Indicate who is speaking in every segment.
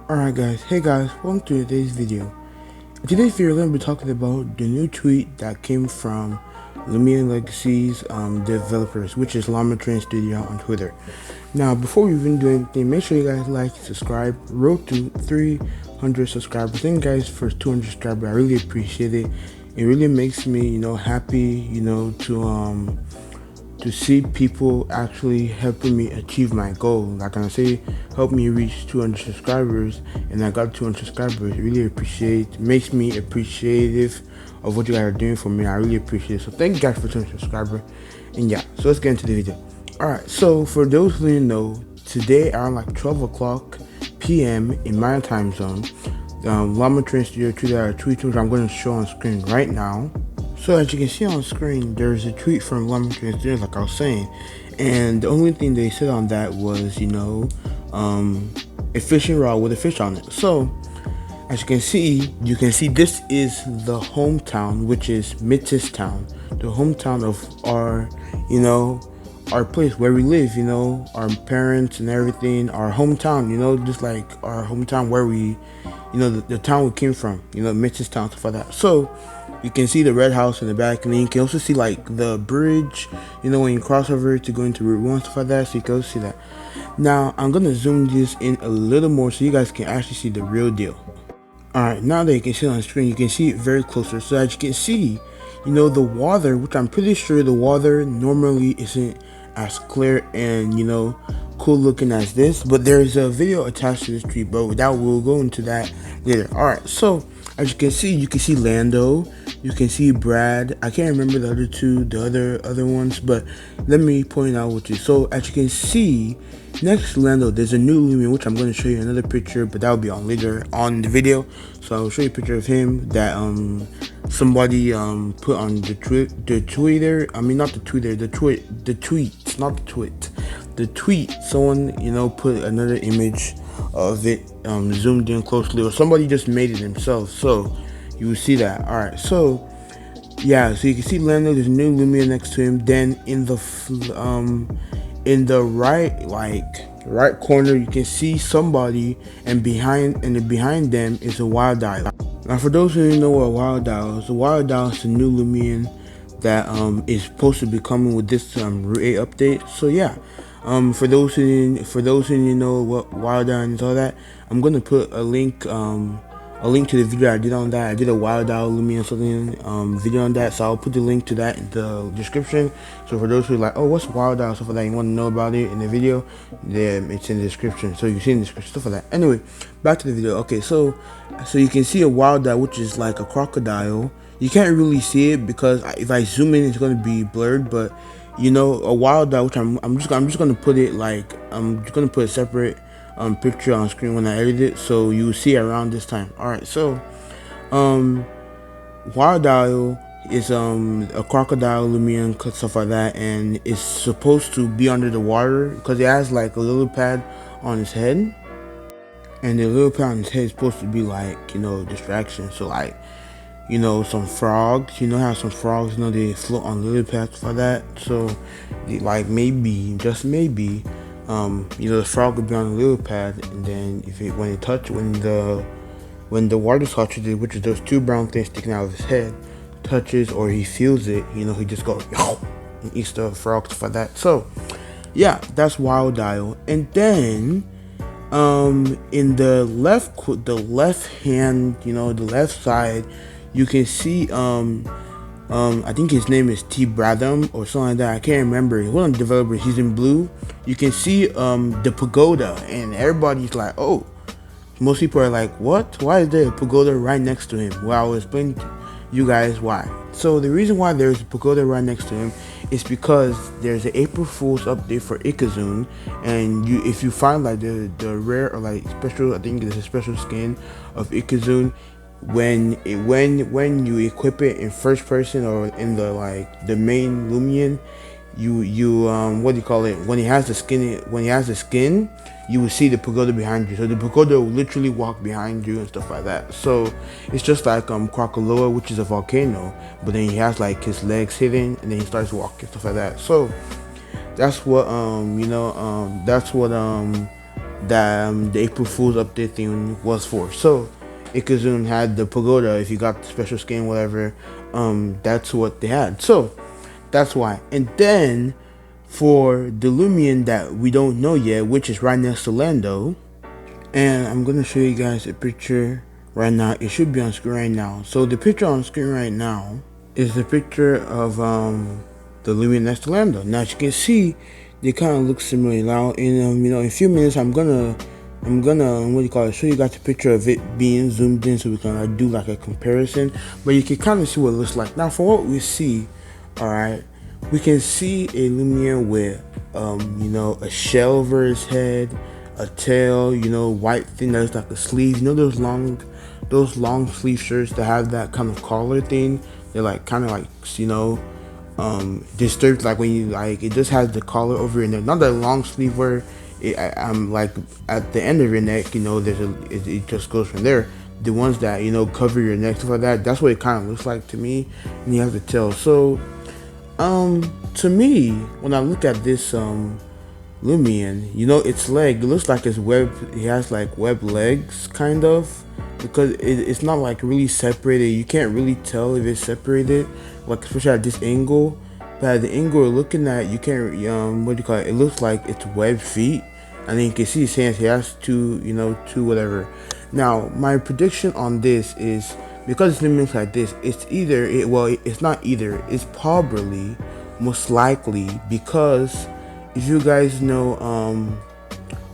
Speaker 1: Alright guys, hey guys, welcome to today's video. In today's video we're going to be talking about the new tweet that came from Loomian Legacy's developers, which is Loomian Studio on Twitter. Now before we even do anything, make sure you guys like, subscribe. Road to 300 subscribers. Thank you guys for 200 subscribers. I really appreciate it. It really makes me, happy, to see people actually helping me achieve my goal. Like I say, help me reach 200 subscribers, and I got 200 subscribers. Really appreciate, makes me appreciative of what you guys are doing for me. I really appreciate it. So thank you guys for 200 subscribers. And yeah, so let's get into the video. Alright, so for those who didn't know, today around like 12 o'clock p.m. in my time zone, Loomian Studio tweeted a tweet which I'm going to show on screen right now. So as you can see on screen, there's a tweet from Loomian Studio, like I was saying, and the only thing they said on that was, a fishing rod with a fish on it. So as you can see this is the hometown, which is Mitch's town, the hometown of our, our place where we live, our parents and everything, our hometown, just like our hometown where we, the town we came from, Mitch's town, stuff like that. So you can see the red house in the back, and then you can also see like the bridge, when you cross over to go into Route 1, stuff like that. So you can also see that. Now I'm gonna zoom this in a little more so you guys can actually see the real deal. Alright, now that you can see it on the screen, you can see it very closer. So as you can see, the water, which I'm pretty sure the water normally isn't as clear and cool looking as this, but there's a video attached to this tweet, but that we'll go into that later. Alright, so as you can see Lando, you can see Brad. I can't remember the other two, the other ones, but let me point out what you. So as you can see, next to Lando, there's a new Lumian, which I'm going to show you another picture, but that will be on later on the video. So I'll show you a picture of him that somebody put on the Twitter. I mean, not the Twitter, the tweet, not the tweet. The tweet. Someone put another image of it zoomed in closely, or somebody just made it himself. So you will see that. Alright, so yeah, so you can see Lando, there's a new Lumian next to him. Then in the right corner you can see somebody, and behind them is a Wildial. Now for those who don't know what Wildial is, the Wildial is the new Lumian that is supposed to be coming with this Route 8 update. So yeah, for those who know what Wildial and all that, I'm gonna put a link to the video I did on that. I did a Wildial Lumian something video on that, so I'll put the link to that in the description. So for those who are like, oh, what's Wildial, stuff like that, you want to know about it in the video, then it's in the description. So you see in the description, stuff like that. Anyway, back to the video. Okay, so you can see a Wildial, which is like a crocodile. You can't really see it because if I zoom in, it's going to be blurred. But a Wildial, which I'm just going to put it like, I'm just going to put a separate picture on screen when I edit it, so you will see around this time. Alright, so Wildial is a crocodile Lumian, stuff like that, and it's supposed to be under the water because it has like a little pad on his head, and the little pad on his head is supposed to be like distraction. So like some frogs, how some frogs they float on lily pads, stuff like that. So like maybe, just maybe, the frog would be on the lily pad, and then when the water touches it, which is those two brown things sticking out of his head, touches or he feels it, he just goes and eats the frog, stuff like that. So yeah, that's Wildial. And then in the left hand, the left side, you can see I think his name is T. Bratham or something like that. I can't remember. He's one of the developers. He's in blue. You can see the Pagoda, and everybody's like, oh. Most people are like, what? Why is there a Pagoda right next to him? Well, I'll explain to you guys why. So the reason why there's a Pagoda right next to him is because there's an April Fool's update for Ikazune, and if you find like the rare or like special, I think there's a special skin of Ikazune. When you equip it in first person or in the main Lumian, you what do you call it, when he has the skin, you will see the Pagoda behind you. So the Pagoda will literally walk behind you and stuff like that. So it's just like Krakaloa, which is a volcano, but then he has like his legs hidden, and then he starts walking, stuff like that. So That's what that's what the April Fool's update thing was for. So Ikazun had the Pagoda. If you got the special skin, whatever, that's what they had. So that's why. And then for the Lumian that we don't know yet, which is right next to Lando, and I'm gonna show you guys a picture right now. It should be on screen right now. So the picture on screen right now is the picture of the Lumian next to Lando. Now as you can see, they kind of look similar. Now in in a few minutes I'm gonna what do you call it, show you guys a picture of it being zoomed in so we can do like a comparison, but you can kind of see what it looks like. Now for what we see, all right, we can see a Lumian with a shell over his head, a tail, white thing that's like a sleeve. Those long sleeve shirts that have that kind of collar thing. They're like kind of like disturbed, like when you like it just has the collar over your neck, not the long sleeve where I'm like at the end of your neck. It just goes from there. The ones that cover your neck, stuff like that. That's what it kind of looks like to me. And you have the tail. So to me, when I look at this Lumian, its leg, it looks like it's web. It has like web legs, kind of, because it's not like really separated. You can't really tell if it's separated, like especially at this angle. But at the angle we're looking at, you can't. What do you call it? It looks like it's web feet, and then you can see his hands. He has two whatever. Now my prediction on this is, because it's looks like this, it's either it's not either. It's probably most likely, because if you guys know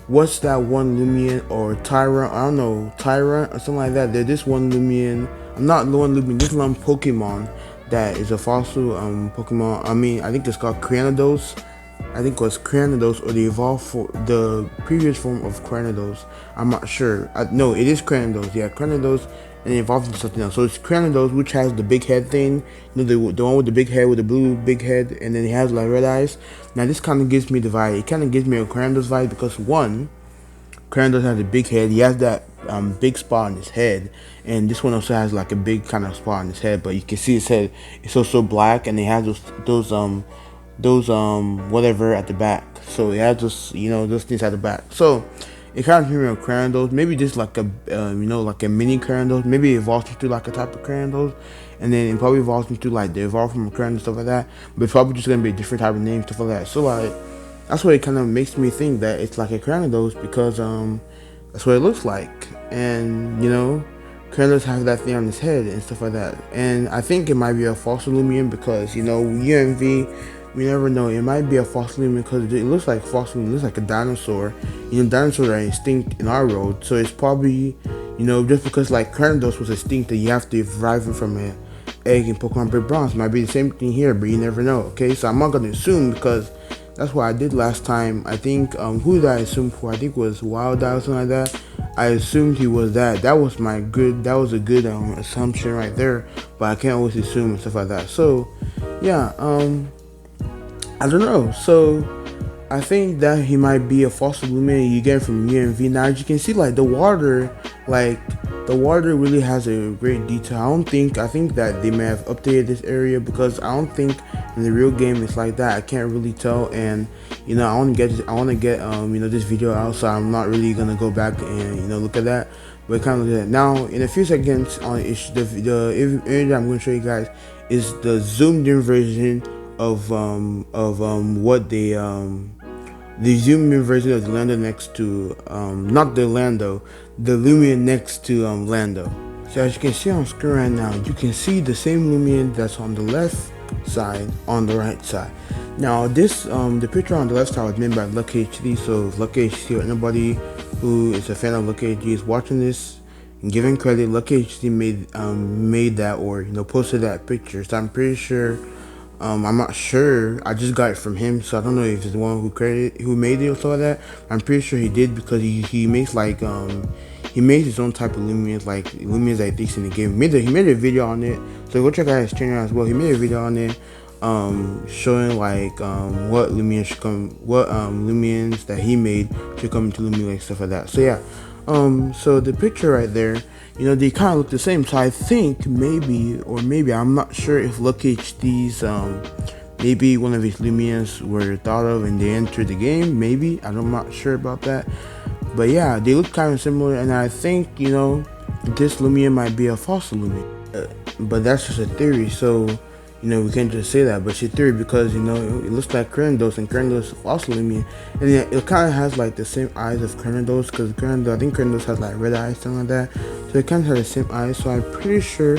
Speaker 1: what's that one Lumian or Tyrant, I don't know, Tyrant or something like that. There's this one Lumian, not the one Lumian, this one Pokemon that is a fossil Pokemon. I think it's called Cranidos. I think it was Cranidos, or the evolved for the previous form of Cranidos. I'm not sure. No, it is Cranidos. Yeah, Cranidos, and it evolved into something else. So it's Cranidos, which has the big head thing. The one with the big head, with the blue big head, and then it has like red eyes. Now this kind of gives me the vibe. It kind of gives me a Cranidos vibe, because one, Cranidos has a big head. He has that big spot on his head, and this one also has like a big kind of spot on his head. But you can see his head is also black, and it has those whatever at the back. So it has those things at the back. So it kind of reminds me of Cranidos. Maybe just like a like a mini Cranidos. Maybe it evolves into like a type of Cranidos, and then it probably evolves into like the evolve from a Cranidos, stuff like that. But it's probably just gonna be a different type of name, stuff like that. So like that's what it kind of makes me think that it's like a Cranidos, because that's what it looks like. And Cranidos has that thing on his head and stuff like that. And I think it might be a fossil Lumian, because UMV, we never know. It might be a fossil Lumian because it looks like fossil. It looks like a dinosaur. Dinosaurs are extinct in our world, so it's probably just because like Cranidos was extinct, that you have to derive it from an egg in Pokemon Red Bronze. Might be the same thing here, but you never know. Okay, so I'm not gonna assume, because that's what I did last time. I think who did I assume for? I think it was Wildial or something like that. I assumed he was that. That was a good assumption right there. But I can't always assume and stuff like that. So yeah, I don't know. So I think that he might be a fossil Lumian you get from UMV. Now as you can see, like the water really has a great detail. I think that they may have updated this area, because I don't think in the real game it's like that. I can't really tell, and I want to get this video out, so I'm not really gonna go back and look at that. But kind of look at that. Now in a few seconds on the image I'm going to show you guys is the zoomed in version of what the zoomed in version of the Lando next to not the Lando, the Lumian next to Lando. So as you can see on screen right now, you can see the same Lumian that's on the left side on the right side. Now this the picture on the left side was made by Lucky HD. So Lucky HD, or anybody who is a fan of Lucky HD is watching this and giving credit, Lucky HD made that, or posted that picture. So I'm pretty sure. I'm not sure. I just got it from him, so I don't know if it's the one who made it or something like that. I'm pretty sure he did, because he makes like he made his own type of Lumians, like Lumians that he thinks in the game. He made a video on it, so go check out his channel as well. He made a video on it, showing like what Lumians should come, what Lumians that he made should come into Lumian, like stuff like that. So yeah, so the picture right there, they kind of look the same. So I think maybe I'm not sure if Lucky HD's maybe one of his Lumians were thought of and they entered the game. Maybe, I'm not sure about that. But yeah, they look kind of similar, and I think, this Lumian might be a fossil Lumian. But that's just a theory, so we can't just say that. But it's a theory because it looks like Kyrandos, and Kyrandos is a fossil Lumian, and it kind of has like the same eyes of Kyrandos, because I think Kyrandos has like red eyes, something like that. So it kind of has the same eyes. So I'm pretty sure,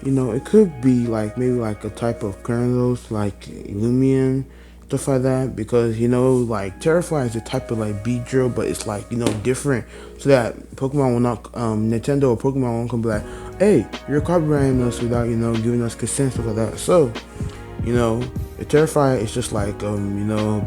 Speaker 1: it could be like maybe like a type of Kyrandos, like Lumian, stuff like that, because like Terrify is a type of like beat drill, but it's like different, so that Pokemon will not Nintendo or Pokemon won't come be like, hey, you're copyrighting us without giving us consent, stuff like that. So the Terrify is just like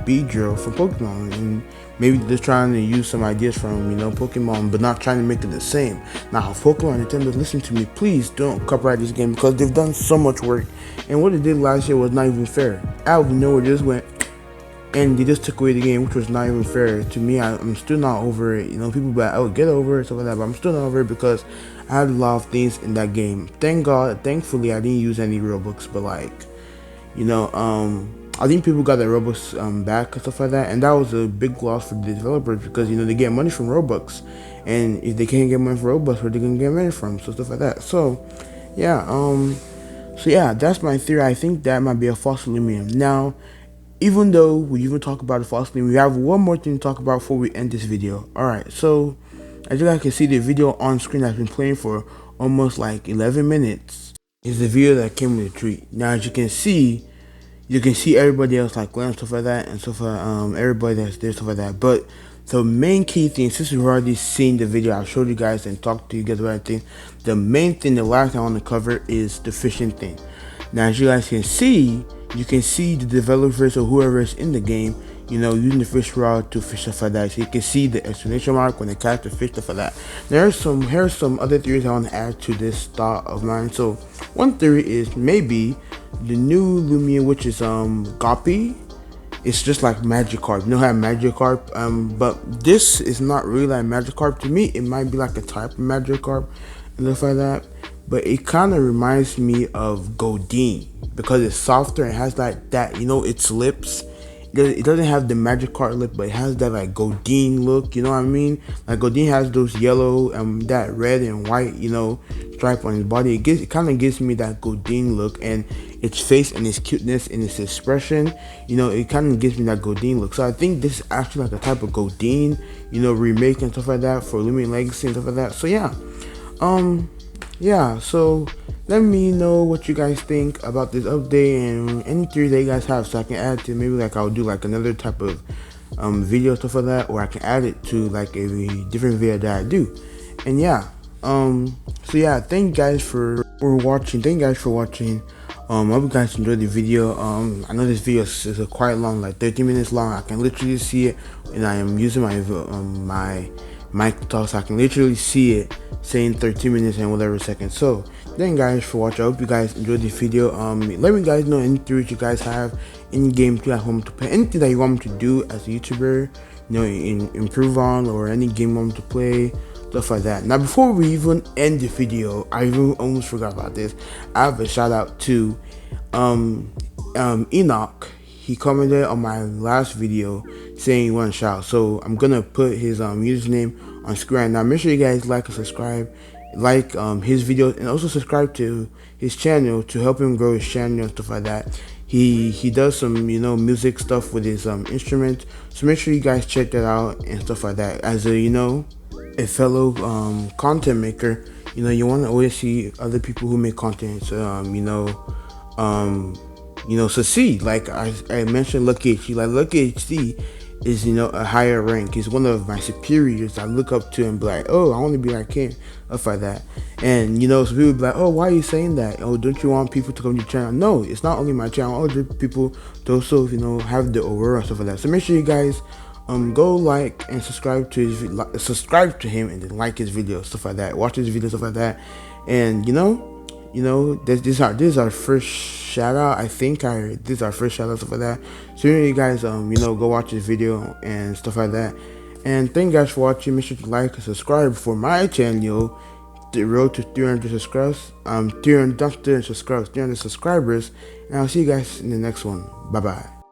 Speaker 1: beat drill from Pokemon, and maybe they're trying to use some ideas from Pokemon, but not trying to make it the same. Now Pokemon, Nintendo, listen to me, please don't copyright this game, because they've done so much work, and what they did last year was not even fair. Out of nowhere, they just went and they just took away the game, which was not even fair to me. I'm still not over it. People be like, oh, get over it, stuff like that, but I'm still not over it because I had a lot of things in that game. Thankfully, I didn't use any Robux, but like, I think people got their Robux back and stuff like that, and that was a big loss for the developers, because they get money from Robux, and if they can't get money from Robux, where they gonna get money from? So stuff like that. So yeah, that's my theory. I think that might be a fossil Lumian. Now, even though we even talk about the fossil Lumian, we have one more thing to talk about before we end this video. Alright, so as you guys can see, the video on screen has been playing for almost like 11 minutes. Is the video that came with the treat. Now, as you can see everybody else like Glenn, stuff like that, and stuff like everybody that's there, stuff like that. But the main key thing, since you've already seen the video, I showed you guys and talked to you guys about everything. The main thing, the last thing I want to cover is the fishing thing. Now, as you guys can see, the developers or whoever is in the game, using the fish rod to fish, stuff like that. So you can see the exclamation mark when they catch the fish, stuff like that. Here's some other theories I want to add to this thought of mine. So one theory is maybe the new Lumian, which is goppie, it's just like Magikarp. How Magikarp, but this is not really like Magikarp. To me, it might be like a type of Magikarp and stuff like that. But it kind of reminds me of Godin, because it's softer and has that its lips. It doesn't have the Magikarp lip, but it has that like Godin look. You know what I mean? Like Godin has those yellow that red and white stripe on his body. It kind of gives me that Godin look, and its face and its cuteness and its expression. It kind of gives me that Godin look. So I think this is actually like a type of Godin, remake and stuff like that for Loomian Legacy and stuff like that. So yeah, so let me know what you guys think about this update and any theories that you guys have, so I can add to, maybe like I'll do like another type of video, stuff like that, or I can add it to like a different video that I do. And yeah, so yeah, thank you guys for watching. I hope you guys enjoyed the video. I know this video is quite long, like 13 minutes long. I can literally see it, and I am using my mic to talk, so I can literally see it saying 13 minutes and whatever seconds. So thank you guys for watching. I hope you guys enjoyed this video. Let me guys know any theories you guys have, any games you guys want me to play, anything that you want me to do as a YouTuber, improve on, or any game you want me to play, stuff like that. Now, before we even end the video, I even almost forgot about this. I have a shout out to Enoch. He commented on my last video saying he wanted a shout, so I'm gonna put his username on screen right now. Make sure you guys like and subscribe, like his videos, and also subscribe to his channel to help him grow his channel and stuff like that. He does some music stuff with his instrument, so make sure you guys check that out and stuff like that. As a fellow content maker, you want to always see other people who make content succeed. Like I mentioned Lucky HC. Like Lucky HC is a higher rank. He's one of my superiors. I look up to and be like, oh, I want to be like him, stuff like that. And some people be like, oh, why are you saying that? Oh, don't you want people to come to your channel? No, it's not only my channel. Other people to also have the aurora and stuff like that. So make sure you guys go like and subscribe to him, and then like his videos, stuff like that. Watch his videos, stuff like that. And this is our first shout out. I think this is our first shout out, stuff like that. So you guys go watch this video and stuff like that. And thank you guys for watching. Make sure to like and subscribe for my channel the road to 300 subscribers. 300, not 300 subscribers, 300 subscribers. And I'll see you guys in the next one. Bye bye.